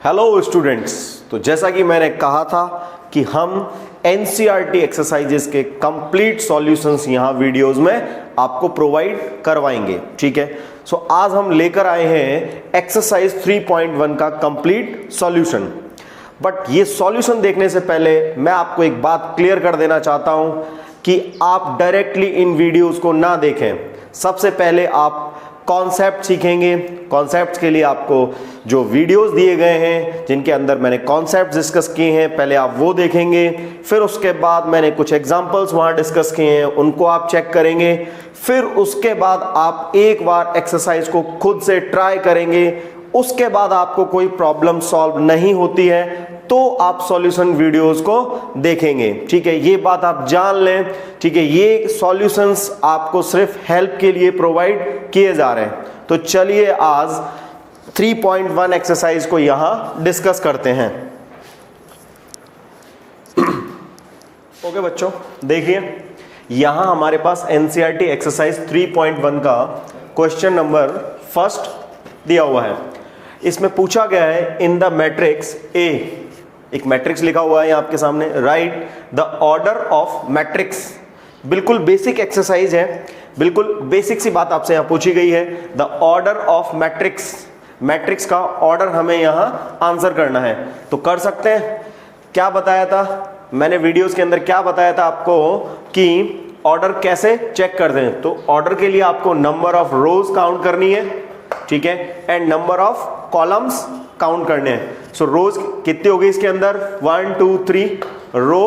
Hello students, तो जैसा कि मैंने कहा था कि हम एनसीईआरटी एक्सरसाइजेस के कंप्लीट सॉल्यूशंस यहाँ वीडियोस में आपको प्रोवाइड करवाएंगे। ठीक है, सो आज हम लेकर आए हैं एक्सरसाइज 3.1 का कंप्लीट सॉल्यूशन। बट ये सॉल्यूशन देखने से पहले मैं आपको एक बात क्लियर कर देना चाहता हूं कि आप डायरेक्टली इन वीडियोस को ना देखें। सबसे पहले आप कॉन्सेप्ट सीखेंगे। कॉन्सेप्ट्स के लिए आपको जो वीडियोस दिए गए हैं जिनके अंदर मैंने कॉन्सेप्ट डिस्कस किए हैं, पहले आप वो देखेंगे। फिर उसके बाद मैंने कुछ एग्जांपल्स वहां डिस्कस किए हैं, उनको आप चेक करेंगे। फिर उसके बाद आप एक बार एक्सरसाइज को खुद से ट्राई करेंगे। उसके बाद आपको कोई प्रॉब्लम सॉल्व नहीं होती है तो आप सॉल्यूशन वीडियोस को देखेंगे। ठीक है, ये बात आप जान लें। ठीक है, ये सॉल्यूशंस आपको सिर्फ हेल्प के लिए प्रोवाइड किए जा रहे हैं। तो चलिए आज 3.1 एक्सरसाइज को यहां डिस्कस करते हैं। ओके बच्चों, देखिए यहां हमारे पास एनसीईआरटी एक्सरसाइज 3.1 का क्वेश्चन नंबर फर्स्ट दिया हुआ है। इसमें पूछा गया है इन द मैट्रिक्स ए, एक मैट्रिक्स लिखा हुआ है आपके सामने, right the order of matrix. बिल्कुल बेसिक एक्सरसाइज है, बिल्कुल बेसिक सी बात आपसे यहां पूछी गई है। The order of matrix, matrix का ऑर्डर हमें यहां आंसर करना है। तो कर सकते हैं। क्या बताया था मैंने वीडियोस के अंदर, क्या बताया था आपको कि ऑर्डर कैसे चेक करते हैं। तो ऑर्डर के लिए आपको नंबर ऑफ रोज काउंट करनी है, ठीक है, and number of columns count करने हैं। सो रोज कितनी हो गई इसके अंदर, 1 2 3, रो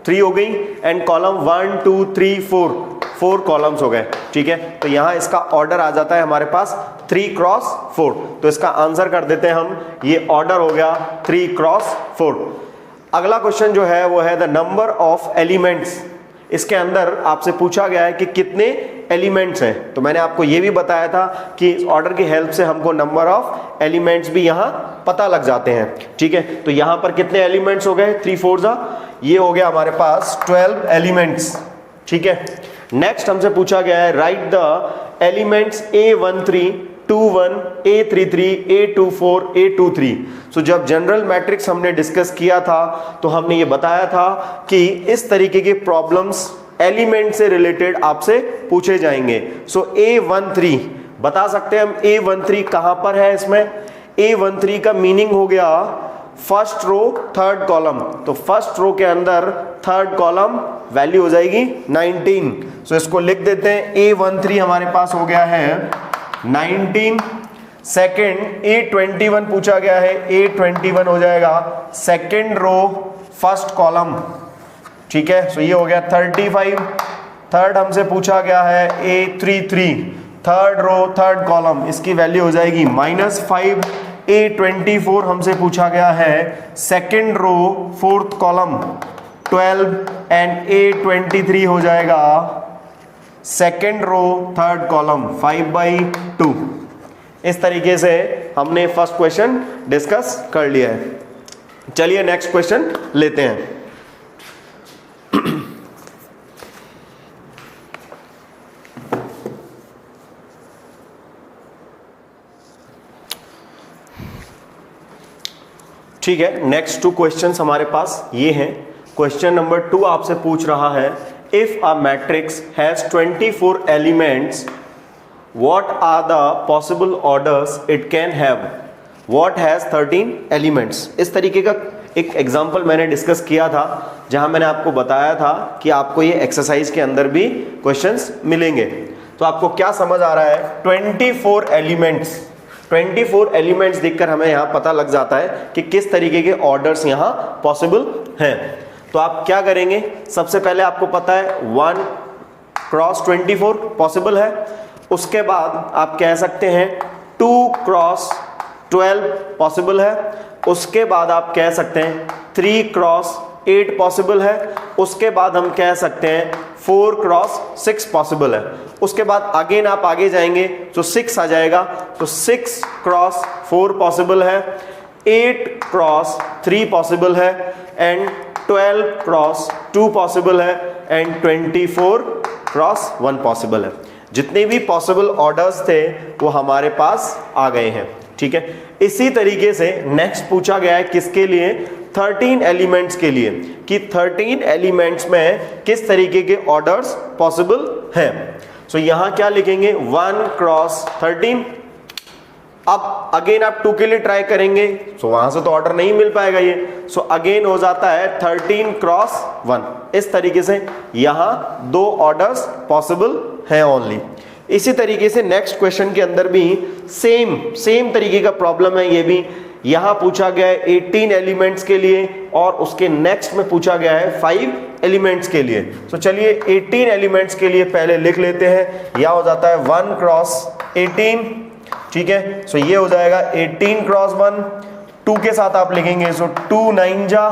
3 हो गई, एंड कॉलम 1 2 3 4 कॉलम्स हो गए। ठीक है, तो यहां इसका ऑर्डर आ जाता है हमारे पास 3 क्रॉस 4। तो इसका आंसर कर देते हैं हम, ये ऑर्डर हो गया 3 क्रॉस 4। अगला क्वेश्चन जो है वो है द नंबर ऑफ एलिमेंट्स। इसके अंदर आपसे पूछा गया है कि कितने एलिमेंट्स हैं। तो मैंने आपको यह भी बताया था कि इस ऑर्डर की हेल्प से हमको नंबर ऑफ एलिमेंट्स भी यहां पता लग जाते हैं। ठीक है, तो यहां पर कितने एलिमेंट्स हो गए, 3 4 जा, ये हो गया हमारे पास 12 एलिमेंट्स। ठीक है, नेक्स्ट हमसे पूछा गया है right the elements A13 21 A33 A24 A23। सो जब जनरल मैट्रिक्स हमने डिस्कस किया था तो हमने ये बताया था कि इस तरीके के प्रॉब्लम्स एलिमेंट से रिलेटेड आपसे पूछे जाएंगे। सो A13 बता सकते हैं हम A13 कहां पर है। इसमें A13 का मीनिंग हो गया फर्स्ट रो थर्ड कॉलम। तो फर्स्ट रो के अंदर थर्ड कॉलम वैल्यू हो जाएगी 19। सो इसको लिख देते हैं, A13 हमारे पास हो गया है 19। सेकेंड A21 पूछा गया है, A21 हो जाएगा सेकेंड रो फर्स्ट कॉलम। ठीक है, सो ये हो गया 35। थर्ड हमसे पूछा गया है A33 third row third column, इसकी वैल्यू हो जाएगी -5। A24 हमसे पूछा गया है second row fourth column 12, and A23 हो जाएगा सेकेंड रो थर्ड कॉलम 5/2। इस तरीके से हमने फर्स्ट क्वेश्चन डिस्कस कर लिया है। चलिए नेक्स्ट क्वेश्चन लेते हैं। ठीक है, नेक्स्ट 2 क्वेश्चंस हमारे पास ये हैं। क्वेश्चन नंबर 2 आपसे पूछ रहा है if a matrix has 24 elements, what are the possible orders it can have? What has 13 elements? इस तरीके का एक एग्जाम्पल मैंने डिस्कस किया था जहां मैंने आपको बताया था कि आपको ये एक्सरसाइज के अंदर भी क्वेश्चंस मिलेंगे। तो आपको क्या समझ आ रहा है, 24 एलिमेंट्स, 24 एलिमेंट्स देखकर हमें यहां पता लग जाता है कि किस तरीके के ऑर्डर्स यहां पॉसिबल हैं। तो आप क्या करेंगे, सबसे पहले आपको पता है 1 क्रॉस 24 पॉसिबल है। उसके बाद आप कह सकते हैं 2 क्रॉस 12 पॉसिबल है। उसके बाद आप कह सकते हैं 3 क्रॉस 8 पॉसिबल है। उसके बाद हम कह सकते हैं 4 क्रॉस 6 पॉसिबल है। उसके बाद अगेन आप आगे जाएंगे तो 6 आ जाएगा, तो 6 क्रॉस 4 पॉसिबल है, 8 क्रॉस 3 पॉसिबल है, एंड 12 क्रॉस 2 पॉसिबल है, एंड 24 क्रॉस 1 पॉसिबल है। जितने भी पॉसिबल ऑर्डर्स थे वो हमारे पास आ गए हैं। ठीक है। इसी तरीके से नेक्स्ट पूछा गया है किसके लिए, 13 एलिमेंट्स के लिए, कि 13 एलिमेंट्स में किस तरीके के ऑर्डर्स पॉसिबल हैं। सो यहां क्या लिखेंगे, 1 क्रॉस 13। अब अगेन आप 2 के लिए ट्राई करेंगे, सो वहां से तो ऑर्डर नहीं मिल पाएगा ये, सो अगेन हो जाता है 13 क्रॉस 1। इस तरीके से यहां 2 ऑर्डर्स पॉसिबल हैं ओनली। इसी तरीके से नेक्स्ट क्वेश्चन के अंदर भी सेम तरीके का प्रॉब्लम है। ये भी यहां पूछा गया है 18 एलिमेंट्स के लिए और उसके नेक्स्ट में पूछा गया है 5 एलिमेंट्स के लिए। तो चलिए 18 एलिमेंट्स के लिए पहले लिख लेते हैं। यह हो जाता है 1 क्रॉस 18, ठीक है। सो ये हो जाएगा 18 क्रॉस 1। 2 के साथ आप लिखेंगे, सो 2 9 जा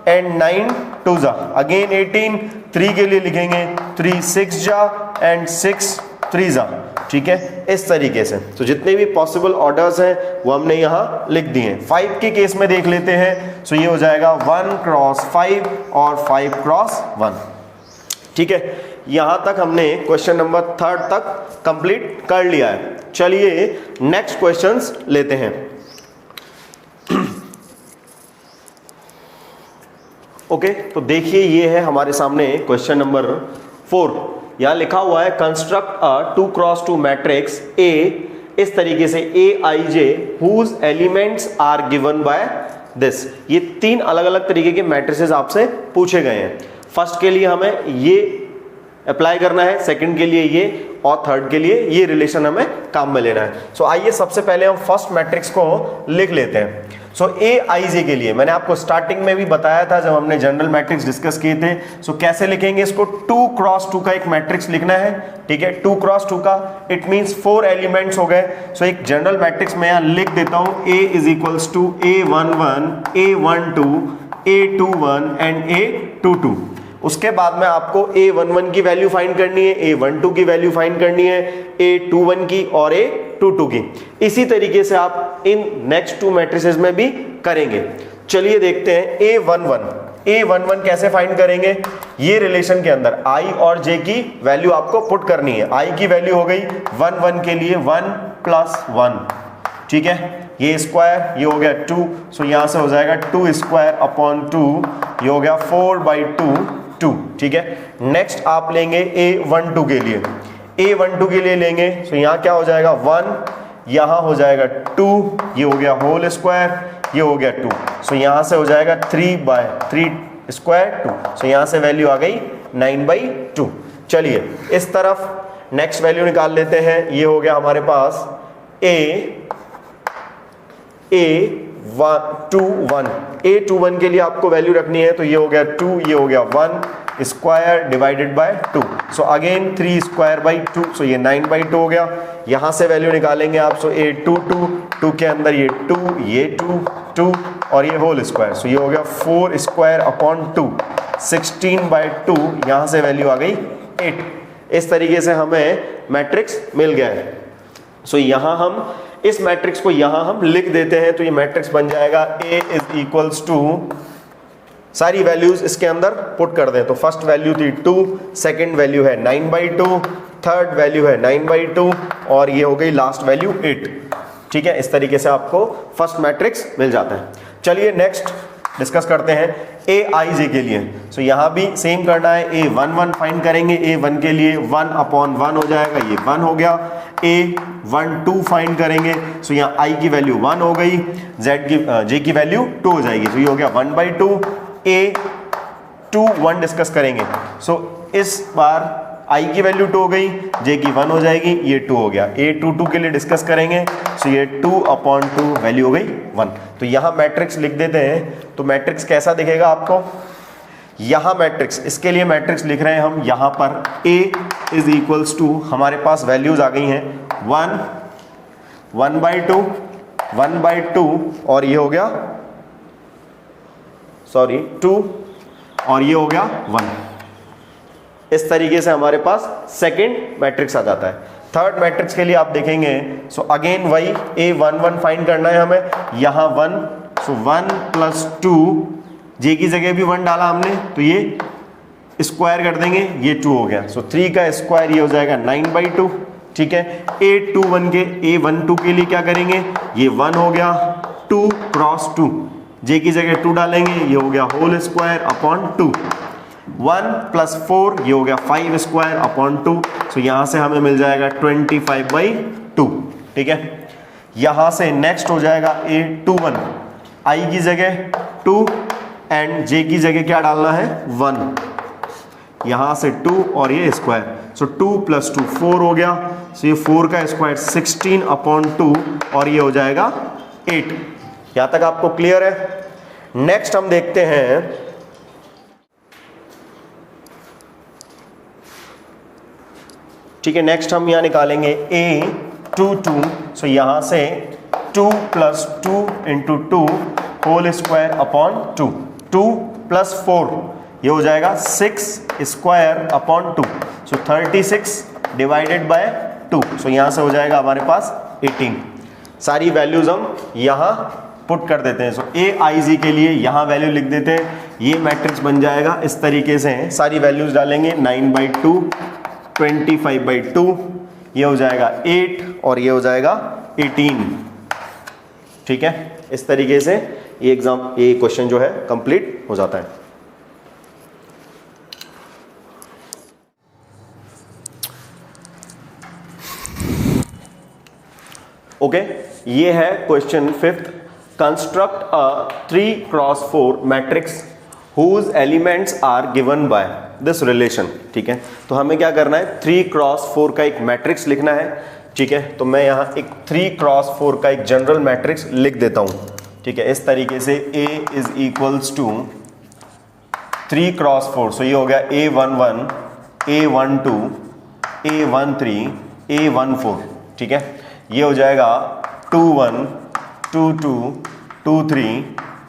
एंड 9 2 जा, अगेन 18। 3 के लिए लिखेंगे 3 6 जा एंड 6 3 जा, ठीक है। इस तरीके से तो जितने भी पॉसिबल ऑर्डर्स हैं वो हमने यहां लिख दिए हैं। 5 के केस में देख लेते हैं, सो ये हो जाएगा 1 क्रॉस 5 और 5 क्रॉस 1, ठीक है। यहां तक हमने क्वेश्चन नंबर 3 तक कंप्लीट कर लिया है। चलिए नेक्स्ट क्वेश्चंस लेते हैं। ओके, तो देखिए ये है हमारे सामने क्वेश्चन नंबर 4। यहां लिखा हुआ है construct a 2 cross 2 matrix A इस तरीके से AIJ whose elements are given by this. ये 3 अलग अलग तरीके के मैट्रिसेस आपसे पूछे गए हैं। फर्स्ट के लिए हमें ये अप्लाई करना है, सेकंड के लिए ये, और थर्ड के लिए ये रिलेशन हमें काम में लेना है। सो आइए सबसे पहले हम फर्स्ट मैट्रिक्स को लिख लेते हैं। सो AIJ के लिए मैंने आपको स्टार्टिंग में भी बताया था जब हमने जनरल मैट्रिक्स डिस्कस किए थे। सो कैसे लिखेंगे इसको, 2 क्रॉस 2 का एक मैट्रिक्स लिखना है, ठीक है। 2 क्रॉस 2 का इट मींस 4 एलिमेंट्स हो गए। सो एक जनरल मैट्रिक्स मैं यहां लिख देता हूं, A is equals to A11 A12 A21 and A22। उसके बाद में आपको A11 की वैल्यू फाइंड करनी है, A12 की वैल्यू फाइंड करनी है, A21 की और A22 की। इसी तरीके से आप इन नेक्स्ट 2 मैट्रिसेस में भी करेंगे। चलिए देखते हैं A11 कैसे फाइंड करेंगे। ये रिलेशन के अंदर I और J की वैल्यू आपको पुट करनी है। I की वैल्यू हो गई 1 1 के लिए 1 + 1, ठीक है। ये स्क्वायर, ये हो गया 2, सो यहां से हो जाएगा 2 स्क्वायर अपॉन 2, ये हो गया 4/2 2, ठीक है। नेक्स्ट आप लेंगे A12 के लिए, A12 के लिए लेंगे, सो यहां क्या हो जाएगा 1, यहां हो जाएगा 2, ये हो गया होल स्क्वायर, ये हो गया 2, सो यहां से हो जाएगा 3/3 स्क्वायर 2, सो यहां से वैल्यू आ गई 9/2। चलिए इस तरफ नेक्स्ट वैल्यू निकाल लेते हैं। ये हो गया हमारे पास A21 के लिए आपको वैल्यू रखनी है, तो ये हो गया 2, ये हो गया 1 square divided by 2, so again 3 square by 2, सो ये 9/2 हो गया। यहां से वैल्यू निकालेंगे आप, सो A22 2 के अंदर ये 2, ये 2 और ये होल स्क्वायर, सो ये हो गया 4 स्क्वायर अपॉन 2 16/2, यहां से वैल्यू आ गई 8। इस तरीके से हमें मैट्रिक्स मिल गया है। सो यहां हम इस मैट्रिक्स को यहां हम लिख देते हैं, तो ये मैट्रिक्स बन जाएगा A इज इक्वल्स टू, सारी वैल्यूज इसके अंदर पुट कर दें। तो फर्स्ट वैल्यू थी 2, सेकंड वैल्यू है 9/2, थर्ड वैल्यू है 9/2 और ये हो गई लास्ट वैल्यू 8, ठीक है। इस तरीके से आपको फर्स्ट मैट्रिक्स मिल जाता है। चलिए नेक्स्ट डिस्कस करते हैं AIJ के लिए। सो यहां भी सेम करना है, A11 फाइंड करेंगे। A1 के लिए 1/1 हो जाएगा, ये 1 हो गया। A12 फाइंड करेंगे, सो यहाँ I की वैल्यू 1 हो गई, J की वैल्यू 2 हो जाएगी, तो ये हो गया 1/2। A21 डिस्कस करेंगे, सो इस बार I की वैल्यू 2 हो गई, J की 1 हो जाएगी, ये 2 हो गया। A22 के लिए डिस्कस करेंगे, सो ये 2/2 वैल्यू हो गई 1। तो यहाँ मैट्रिक्स लिख देते हैं। तो मैट्रिक्स कैसा दिखेगा आपको, यहाँ मैट्रिक्स, इसके लिए मैट्रिक्स लिख रहे हैं हम यहाँ पर A इज इक्वल्स टू, हमारे पास वैल्यूज आ गई हैं 1 1/2 1/2 और ये हो गया 2 और ये हो गया 1। इस तरीके से हमारे पास सेकंड मैट्रिक्स आ जाता है। थर्ड मैट्रिक्स के लिए आप देखेंगे, सो अगेन वही A11 फाइंड करना है हमें, यहाँ 1, सो 1 + 2, J की जगह भी 1 डाला हमने, तो ये स्क्वायर कर देंगे, ये 2 हो गया। सो 3 का स्क्वायर ये हो जाएगा 9/2, ठीक है। A21 के A12 के लिए क्या करेंगे, ये 1 हो गया 2 क्रॉस 2, j की जगह 2 डालेंगे, ये हो गया होल स्क्वायर अपॉन 2, 1 प्लस 4 ये हो गया 5 स्क्वायर अपॉन 2, सो यहां से हमें मिल जाएगा 25/2, ठीक है। यहां से नेक्स्ट हो जाएगा A21, i की जगह 2 एंड j की जगह क्या डालना है 1, यहां से 2 और ये स्क्वायर, सो 2 + 2 4 हो गया, सो ये 4 का स्क्वायर 16 अपॉन 2 और ये हो जाएगा 8। यहां तक आपको क्लियर है। नेक्स्ट हम देखते हैं ठीक है, नेक्स्ट हम यहां निकालेंगे A22, सो यहां से 2 + 2 × 2 होल स्क्वायर अपॉन 2, 2 + 4 ये हो जाएगा 6 square upon 2, so 36 divided by 2, सो यहां से हो जाएगा हमारे पास 18। सारी वैल्यूज हम यहां पुट कर देते हैं। सो AIG के लिए यहां वैल्यू लिख देते हैं, ये मैट्रिक्स बन जाएगा इस तरीके से, सारी वैल्यूज डालेंगे 9/2, 25/2, ये हो जाएगा 8 और ये हो जाएगा 18, ठीक है। इस तरीके से ये क्वेश्चन जो है कंप्लीट हो जाता है। ओके, ये है question 5th। Construct a 3x4 matrix whose elements are given by this relation, ठीक है। तो हमें क्या करना है, 3x4 का एक मैट्रिक्स लिखना है, ठीक है। तो मैं यहाँ एक 3x4 का एक जनरल मैट्रिक्स लिख देता हूँ, ठीक है, इस तरीके से A = 3x4, सो ये हो गया A11, A12, A13, A14, ठीक है। ये हो जाएगा 21, 22, 23,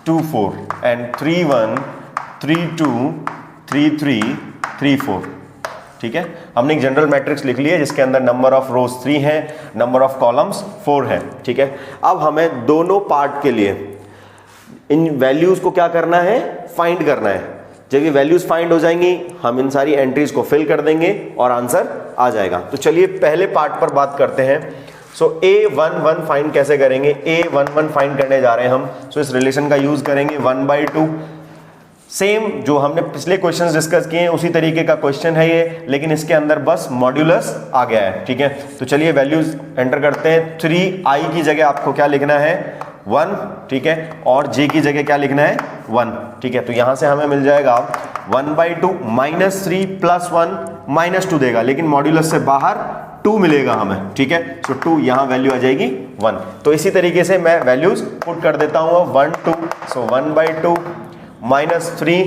24 एंड 31, 32, 33, 34, ठीक है। हमने एक जनरल मैट्रिक्स लिख लिया जिसके अंदर नंबर ऑफ रोज 3 है, नंबर ऑफ कॉलम्स 4 है, ठीक है। अब हमें दोनों पार्ट के लिए इन वैल्यूज को क्या करना है, फाइंड करना है। जब ये वैल्यूज फाइंड हो जाएंगी हम इन सारी एंट्रीज को फिल कर देंगे और आंसर आ जाएगा। तो चलिए पहले पार्ट पर बात करते हैं। सो A11 फाइंड कैसे करेंगे, A11 फाइंड करने जा रहे हैं हम। सो इस रिलेशन का यूज करेंगे 1/2, सेम जो हमने पिछले क्वेश्चंस डिस्कस किए हैं उसी तरीके का क्वेश्चन है ये, लेकिन इसके अंदर बस मॉड्यूलस आ गया है, ठीक है। तो चलिए वैल्यूज एंटर करते हैं। 3i की जगह आपको क्या लिखना है 1, ठीक है, और j की जगह क्या लिखना है 1, ठीक है। तो यहां से हमें मिल जाएगा 1/2 -3 + 1 -2 देगा, लेकिन मॉड्यूलस से बाहर 2 मिलेगा हमें, ठीक है। सो 2 यहाँ वैल्यू आ जाएगी 1। तो इसी तरीके से मैं वैल्यूज पुट कर देता हूँ 1, 2, सो 1/2 -3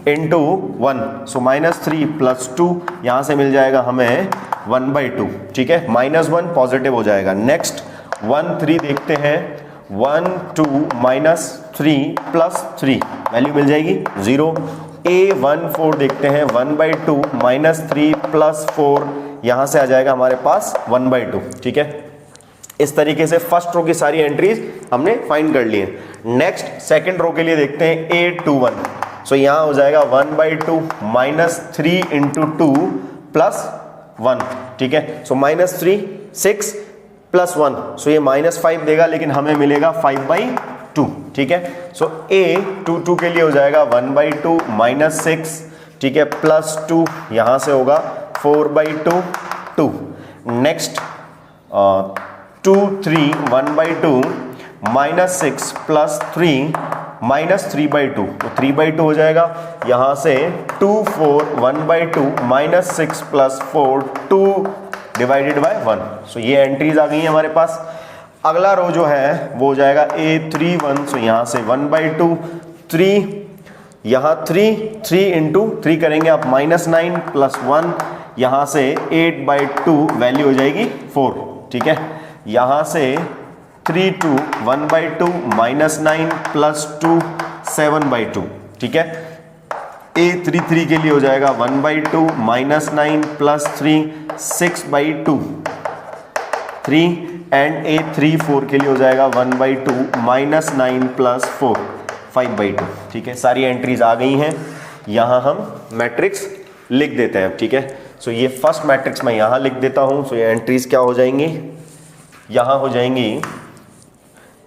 × 1, सो -3 + 2 यहाँ से मिल जाएगा हमें 1/2, ठीक है। -1 पॉजिटिव हो जाएगा। नेक्स्ट 1, 3 देखते हैं, 1, 2 -3 + 3 वैल्यू मिल जाएगी 0। A14 देखते हैं, 1/2 -3 + 4 यहां से आ जाएगा हमारे पास 1/2, ठीक है। इस तरीके से फर्स्ट रो की सारी एंट्रीज हमने फाइंड कर ली है। नेक्स्ट सेकंड रो के लिए देखते हैं A21, सो यहां हो जाएगा 1/2 -3 × 2 + 1, ठीक है। सो -3 6 + 1, सो ये -5 देगा, लेकिन हमें मिलेगा 5/2, ठीक है। सो A22 के लिए हो जाएगा 1/2 -6, ठीक है, +2 यहां से होगा 4/2, 2। नेक्स्ट 2, 3 1/2 -6 + 3 -3/2, तो 3/2 हो जाएगा। यहां से 2, 4 1/2 -6 + 4 2 डिवाइडेड बाय 1, सो ये एंट्रीज आ गई हैं हमारे पास। अगला रो जो है वो हो जाएगा A31, सो यहां से 1/2 3, यहाँ 3 × 3 करेंगे आप -9 + 1, यहाँ से 8/2 वैल्यू हो जाएगी 4, ठीक है। यहाँ से 3, 2 1/2 -9 + 2 7/2, ठीक है। A33 के लिए हो जाएगा 1/2 -9 + 3 6/2 3, एंड A34 के लिए हो जाएगा 1/2 -9 + 4 5/2, ठीक है। सारी एंट्रीज आ गई हैं, यहाँ हम मैट्रिक्स लिख देते हैं, ठीक है। सो ये फर्स्ट मैट्रिक्स मैं यहाँ लिख देता हूँ। सो ये एंट्रीज क्या हो जाएंगी, यहाँ हो जाएंगी,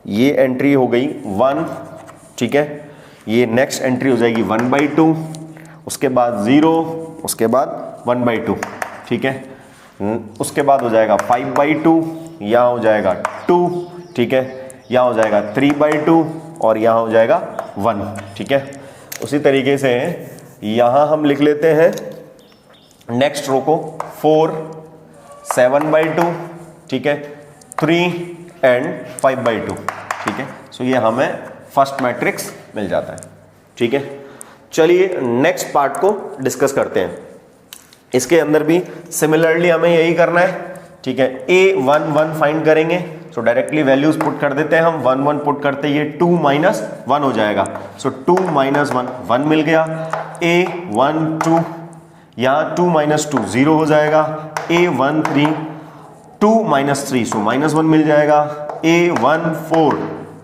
ये एंट्री हो गई 1, ठीक है, ये नेक्स्ट एंट्री हो जाएगी 1/2, उसके बाद 0, उसके बाद 1/2, ठीक है, उसके बाद हो जाएगा 5/2, यहाँ हो जाएगा 2, ठीक है, यहाँ हो जाएगा 3/2 और यहाँ हो जाएगा 1, ठीक है। उसी तरीके से यहाँ हम लिख लेते हैं नेक्स्ट रो को 4, 7/2, ठीक है, 3 एंड 5/2, ठीक है। सो ये हमें फर्स्ट मैट्रिक्स मिल जाता है, ठीक है। चलिए नेक्स्ट पार्ट को डिस्कस करते हैं। इसके अंदर भी सिमिलरली हमें यही करना है, ठीक है। A1 1 फाइंड करेंगे, सो डायरेक्टली वैल्यूज पुट कर देते हैं हम। 1 1 पुट करते ये 2 - 1 हो जाएगा। सो 2 - 1 1 मिल गया। A1 2, यहाँ 2 - 2 0 हो जाएगा। A1 3 2 - 3, सो -1 मिल जाएगा। A1 4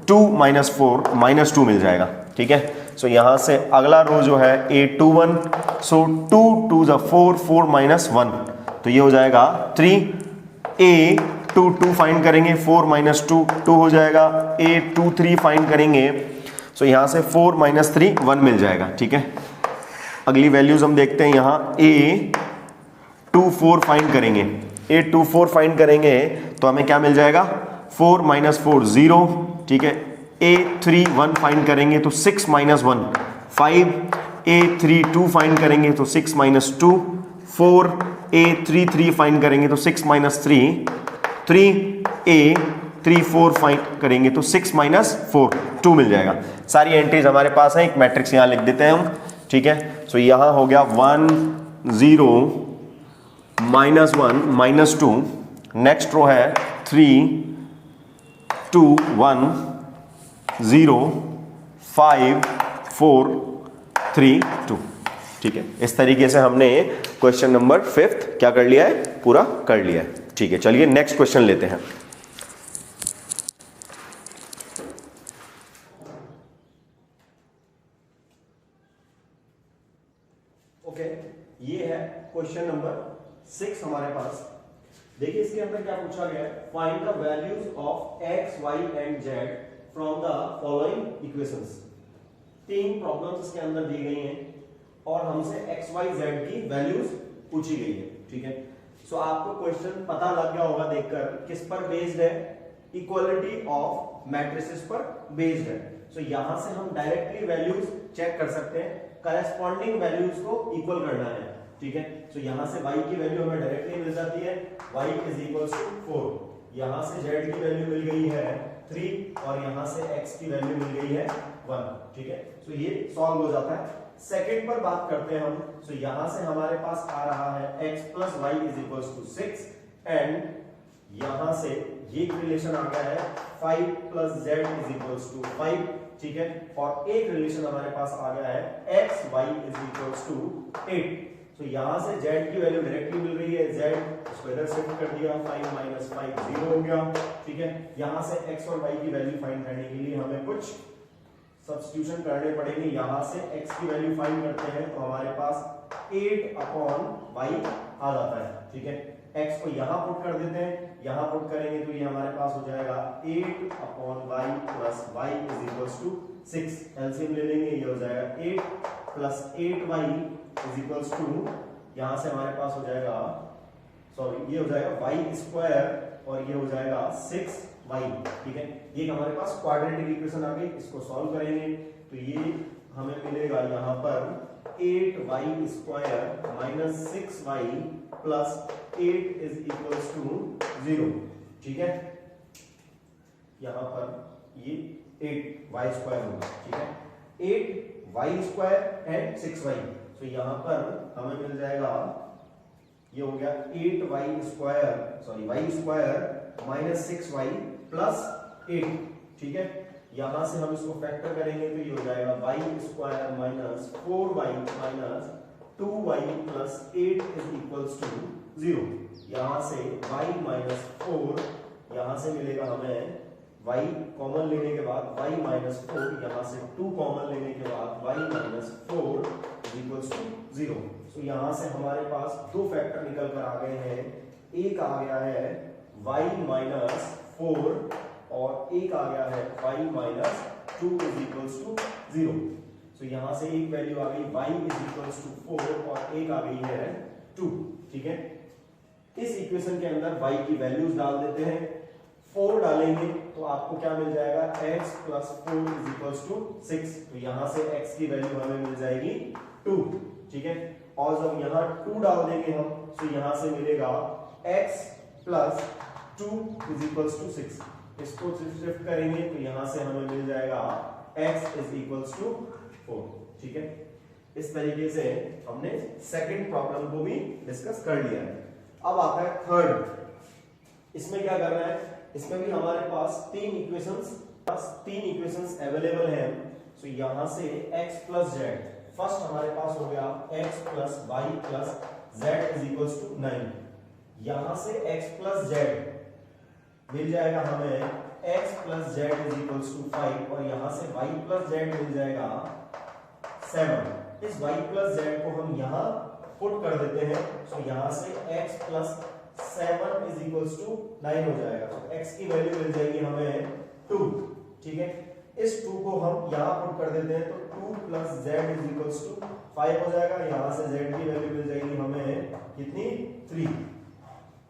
2 - 4 -2 मिल जाएगा, ठीक है। सो यहाँ से अगला रो जो है A21, सो 2 2 4 4 - 1, तो ये हो जाएगा 3। A2 2 फाइंड करेंगे, 4 - 2 2 हो जाएगा। A2 3 फाइंड करेंगे, सो यहाँ से 4 - 3 1 मिल जाएगा, ठीक है। अगली वैल्यूज हम देखते हैं, यहाँ A2 4 फाइंड करेंगे। A2 4 फाइंड करेंगे तो हमें क्या मिल जाएगा, 4 - 4 0, ठीक है। A3 1 फाइंड करेंगे तो 6 - 1 5। A3 2 फाइंड करेंगे तो 6 - 2 4। A3 3 फाइंड करेंगे तो 6 - 3 3। A3 4 फाइंड करेंगे तो 6 - 4 2 मिल जाएगा। सारी एंट्रीज हमारे पास है। एक मैट्रिक्स यहाँ लिख देते हैं हम, ठीक है। सो यहाँ हो गया 1 0 -1 -2। नेक्स्ट रो है 3 2 1 0 5 4 3 2, ठीक है। इस तरीके से हमने क्वेश्चन नंबर 5 क्या कर लिया है, पूरा कर लिया है, ठीक है। चलिए नेक्स्ट क्वेश्चन लेते हैं। ओके, ये है क्वेश्चन नंबर 6 हमारे पास। देखिए इसके अंदर क्या पूछा गया है, find the values of x, y and z from the following equations. 3 problems इसके अंदर दी गई हैं और हमसे x, y, z की वैल्यूज पूछी गई है, ठीक है। सो आपको क्वेश्चन पता लग गया होगा देखकर किस पर बेस्ड है, इक्वालिटी ऑफ मैट्रिसेस पर बेस्ड है। सो यहां से हम डायरेक्टली वैल्यूज चेक कर सकते हैं, करस्पॉन्डिंग वैल्यूज को इक्वल करना है, ठीक है। सो यहां से y की वैल्यू हमें डायरेक्टली मिल जाती है, y = 4। यहां से z की वैल्यू मिल गई है 3 और यहां से x की वैल्यू मिल गई है 1, ठीक है। सो ये सॉल्व हो जाता है। सेकंड पर बात करते हैं हम। सो यहां से हमारे पास आ रहा है x + y = 6 एंड यहां से ये रिलेशन आ गया है 5 + z = 5, ठीक है। और एक रिलेशन हमारे पास आ गया है x, y = 8। तो यहां से z की वैल्यू डायरेक्टली मिल रही है, z इसको इधर शिफ्ट कर दिया, 5 - 5 0 हो गया, ठीक है। यहां से x और y की वैल्यू फाइंड करने के लिए हमें कुछ सब्स्टिट्यूशन करने पड़ेंगे। यहां से x की वैल्यू फाइंड करते हैं तो हमारे पास 8/y आ जाता है, ठीक है। x को यहां पुट कर देते हैं, यहां पुट करेंगे तो ये हमारे पास हो जाएगा 8/y + y = 6। एलसीएम ले लेंगे, ये हो जाएगा 8 + 8y = यहां से हमारे पास हो जाएगा, सॉरी ये हो जाएगा y² और ये हो जाएगा 6y, ठीक है। ये हमारे पास क्वाड्रेटिक इक्वेशन आ गई। इसको सॉल्व करेंगे तो ये हमें मिलेगा यहाँ पर 8y² - 6y + 8 = 0, ठीक है। यहाँ पर ये 8y² होगा, ठीक है। 8y² एंड 6y, तो यहाँ पर हमें मिल जाएगा, ये हो गया 8y² सॉरी y² - 6y + 8, ठीक है। यहां से हम इसको फैक्टर करेंगे तो ये हो जाएगा y² - 4y - 2y + 8 = 0। यहां से y - 4, यहां से मिलेगा हमें y कॉमन लेने के बाद y - 4, यहां से 2 कॉमन लेने के बाद y - 4 = 0। सो सो यहां से हमारे पास दो फैक्टर निकल कर आ गए हैं, एक आ गया है y माइनस 4 और एक आ गया है y minus 2 is equals to 0। So यहां से एक वैल्यू आ गई y इज इक्वल्स टू 4 और एक आ गई है 2। ठीक है, इस इक्वेशन के अंदर y की वैल्यूज डाल देते हैं, 4 डालेंगे तो आपको क्या मिल जाएगा, x plus 4 is equals to 6। तो यहां से x की वैल्यू हमें मिल जाएगी 2। ठीक है, और जब यहां 2 डाल देंगे हम तो यहां से मिलेगा x plus 2 is equals to 6। इसको शिफ्ट करेंगे तो यहां से हमें मिल जाएगा x इज इक्वल्स टू 4। ठीक है, इस तरीके से हमने सेकंड प्रॉब्लम को भी डिस्कस कर लिया है। अब आता है थर्ड। इसमें क्या करना है, इसमें भी हमारे पास तीन इक्वेशंस अवेलेबल हैं। सो यहां से x प्लस जेड, फर्स्ट हमारे पास हो गया x plus y plus z is equals to 9। यहां से x प्लस जेड मिल जाएगा हमें x plus z is equals to 5 और यहां से y प्लस जेड मिल जाएगा 7। इस y प्लस जेड को हम यहां पुट कर देते हैं। सो यहां से x plus 7 is equals to 9 हो जाएगा। तो x की वैल्यू मिल जाएगी हमें 2। ठीक है, इस 2 को हम यहां पुट कर देते हैं तो 2 plus z is equals to 5 हो जाएगा। यहां से z की वैल्यू मिल जाएगी हमें कितनी, 3।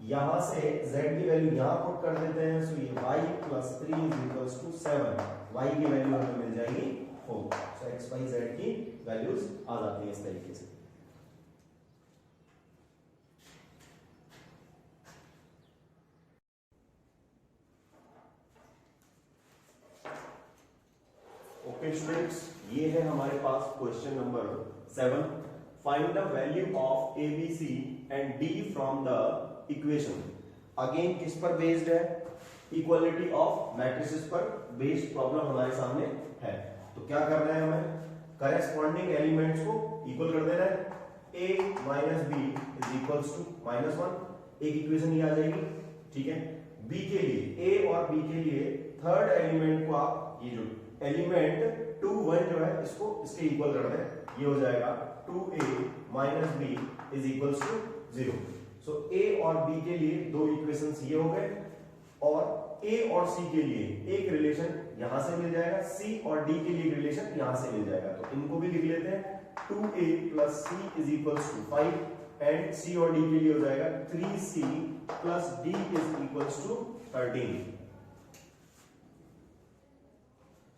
यहां से z की वैल्यू यहां पुट कर देते हैं, सो ये y plus 3 is equals to 7। y की वैल्यू हमें मिल जाएगी 4। सो x y z की वैल्यूज आ जाती है इस तरीके से। ओके स्टूडेंट्स, ये है हमारे पास question number 7। Find the value of A B C and D from the equation. Again किस पर बेस्ड है, इक्वालिटी ऑफ मैट्रिसेस पर बेस्ड प्रॉब्लम हमारे सामने है। तो क्या करना है, हमें करेस्पॉन्डिंग एलिमेंट्स को इक्वल कर देना है। a minus b is equals to -1, एक इक्वेशन ये आ जाएगी। ठीक है, b के लिए, a और b के लिए थर्ड एलिमेंट को आप ये जो एलिमेंट 2 1 जो है इसको इसके इक्वल कर दें, ये हो जाएगा 2a minus b is equals to 0। So a और b के लिए दो इक्वेशंस ये हो गए और a और c के लिए एक रिलेशन यहां से मिल जाएगा, c और d के लिए रिलेशन यहां से मिल जाएगा। तो इनको भी लिख लेते हैं, 2a plus c is equals to 5 and c और d के लिए हो जाएगा 3c plus d is equals to 13।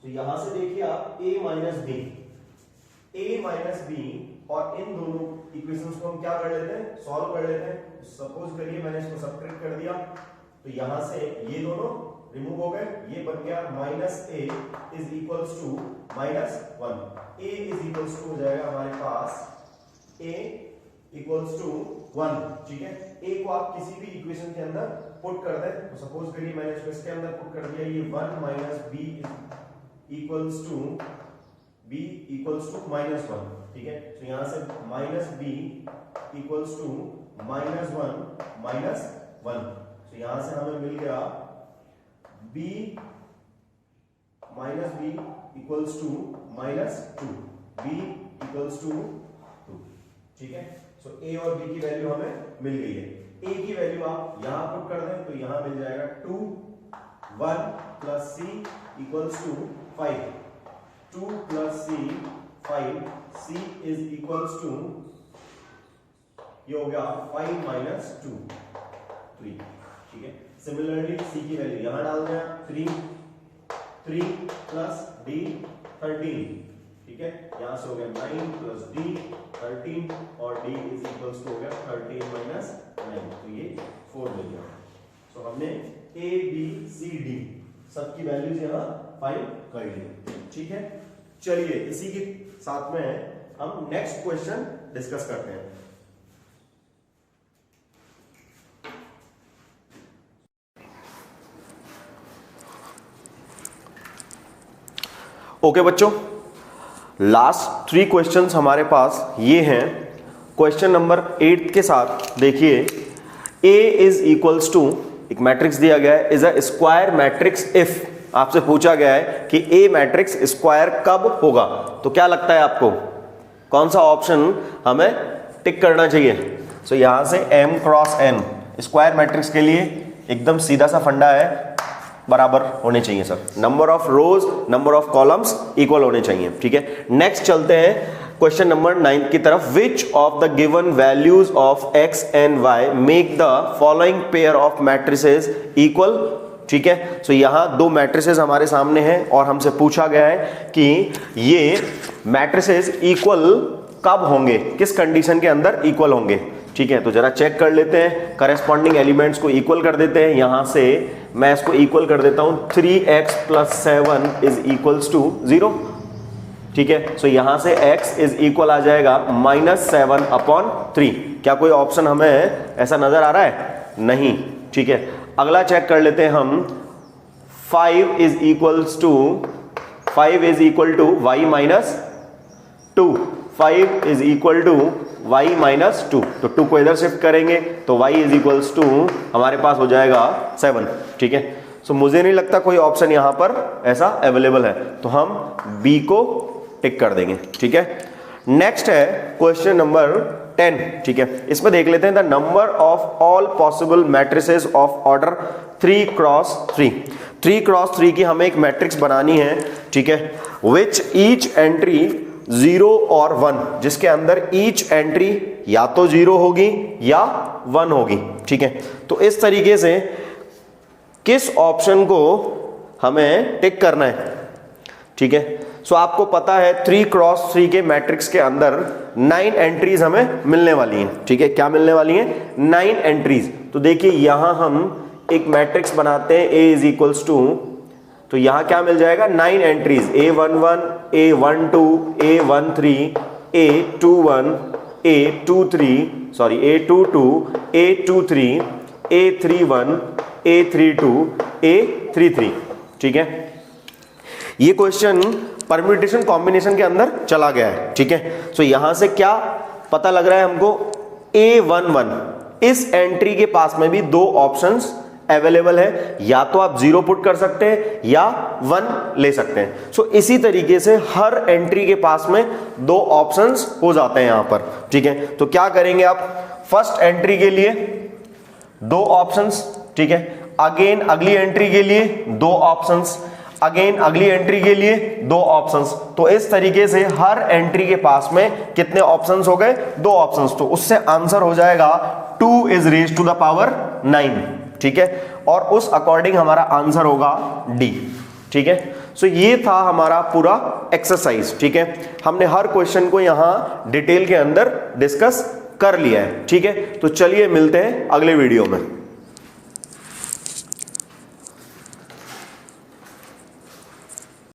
तो यहां से देखिए आप a माइनस बी और इन दोनों इक्वेशंस को हम क्या कर लेते हैं, सॉल्व कर लेते हैं। सपोज करिए मैंने इसको सब्ट्रैक्ट कर दिया तो यहां से ये दोनों रिमूव हो गए, ये बन गया -a is equals to -1। a is equals to हो जाएगा हमारे पास a इक्वल्स टू 1। ठीक है, a को आप किसी भी इक्वेशन के अंदर पुट कर दें। तो सपोज करिए मैंने इसको इसके अंदर पुट कर दिया, ये 1 minus b equals to b equals to -1। ठीक है, तो यहां से -b इक्वल्स टू -1 तो यहां से हमें मिल गया b equals to -2, b equals to 2। ठीक है, सो a और b की वैल्यू हमें मिल गई है। a की वैल्यू आप यहां पुट कर दें तो यहां मिल जाएगा 2 1 plus c equals to 5, 2 plus c 5, c is equals to ये हो गया 5 माइनस 2 3। ठीक है, सिमिलरली c की वैल्यू यहां डाल दें 3 प्लस d 13। ठीक है, यहां से हो गया 9 प्लस d 13 और d इज इक्वल्स टू हो गया 13 माइनस 9, तो ये 4 मिल गया। सो हमने a b c d सबकी वैल्यूज यहां फाइंड कर ली। ठीक है, चलिए इसी के साथ में हम नेक्स्ट क्वेश्चन डिस्कस करते हैं। ओके बच्चों, लास्ट 3 क्वेश्चंस हमारे पास ये हैं। क्वेश्चन नंबर 8 के साथ देखिए, A इज इक्वल्स टू, एक मैट्रिक्स दिया गया है, is a square matrix if, आपसे पूछा गया है कि A मैट्रिक्स स्क्वायर कब होगा। तो क्या लगता है आपको, कौन सा ऑप्शन हमें टिक करना चाहिए। सो यहां से m cross n square matrix के लिए एकदम सीधा सा फंडा है, बराबर होने चाहिए sir. Number of rose number of columns equal होने चाहिए, ठीक है। नेक्स्ट चलते हैं क्वेश्चन नंबर 9 की तरफ। Which of the given values of x and y make the following pair of matrices equal, ठीक है। सो यहां दो मैट्रिसेस हमारे सामने हैं और हमसे पूछा गया है कि ये मैट्रिसेस इक्वल कब होंगे, किस कंडीशन के अंदर इक्वल होंगे, ठीक है। तो जरा चेक कर लेते हैं, करेस्पॉन्डिंग एलिमेंट्स को इक्वल कर देते हैं। यहां से मैं इसको इक्वल कर देता हूं, 3x + 7 इज इक्वल्स टू 0, ठीक है। सो यहां से x इज इक्वल आ जाएगा -7/3। क्या कोई ऑप्शन हमें ऐसा नजर आ रहा है? नहीं, ठीक है। अगला चेक कर लेते हैं हम, 5 is equal to y - 2, 5 is equal to y - 2। तो 2 को इधर शिफ्ट करेंगे तो y इज इक्वल्स टू हमारे पास हो जाएगा 7, ठीक है। सो मुझे नहीं लगता कोई ऑप्शन यहां पर ऐसा अवेलेबल है, तो हम B को टिक कर देंगे, ठीक है। नेक्स्ट है क्वेश्चन नंबर 10, ठीक है। इसमें देख लेते हैं the number of all possible matrices of order 3x3। 3x3 की हमें एक मैट्रिक्स बनानी है, ठीक है, विच ईच एंट्री 0 और 1, जिसके अंदर ईच एंट्री या तो 0 होगी या 1 होगी, ठीक है। तो इस तरीके से किस ऑप्शन को हमें टिक करना है, ठीक है। सो आपको पता है 3x3 के मैट्रिक्स के अंदर 9 एंट्रीज हमें मिलने वाली हैं, ठीक है। क्या मिलने वाली हैं? 9 एंट्रीज। तो देखिए यहां हम एक मैट्रिक्स बनाते हैं A इज इक्वल्स टू, तो यहां क्या मिल जाएगा? 9 entries, A11, A12, A13, A21, A22, A23, A31, A32, A33, ठीक है। ये क्वेश्चन परम्यूटेशन कॉम्बिनेशन के अंदर चला गया है, ठीक है। सो यहां से क्या पता लग रहा है हमको? A11, इस एंट्री के पास में भी 2 ऑप्शंस अवेलेबल है, या तो आप 0 पुट कर सकते हैं या 1 ले सकते हैं। सो इसी तरीके से हर एंट्री के पास में 2 ऑप्शंस हो जाते हैं यहां पर, ठीक है। तो क्या करेंगे आप? फर्स्ट एंट्री के लिए 2 ऑप्शंस, ठीक है। अगेन अगली एंट्री के लिए 2 ऑप्शंस, अगेन अगली एंट्री के लिए 2 ऑप्शंस। तो इस तरीके से हर एंट्री के पास में कितने ऑप्शंस हो गए? 2 ऑप्शंस। तो उससे आंसर हो जाएगा 2 is raised to the power 9, ठीक है। और उस अकॉर्डिंग हमारा आंसर होगा डी, ठीक है। सो ये था हमारा पूरा एक्सरसाइज, ठीक है। हमने हर क्वेश्चन को यहां डिटेल के अंदर डिस्कस कर लिया है, ठीक है। तो चलिए मिलते हैं अगले वीडियो में।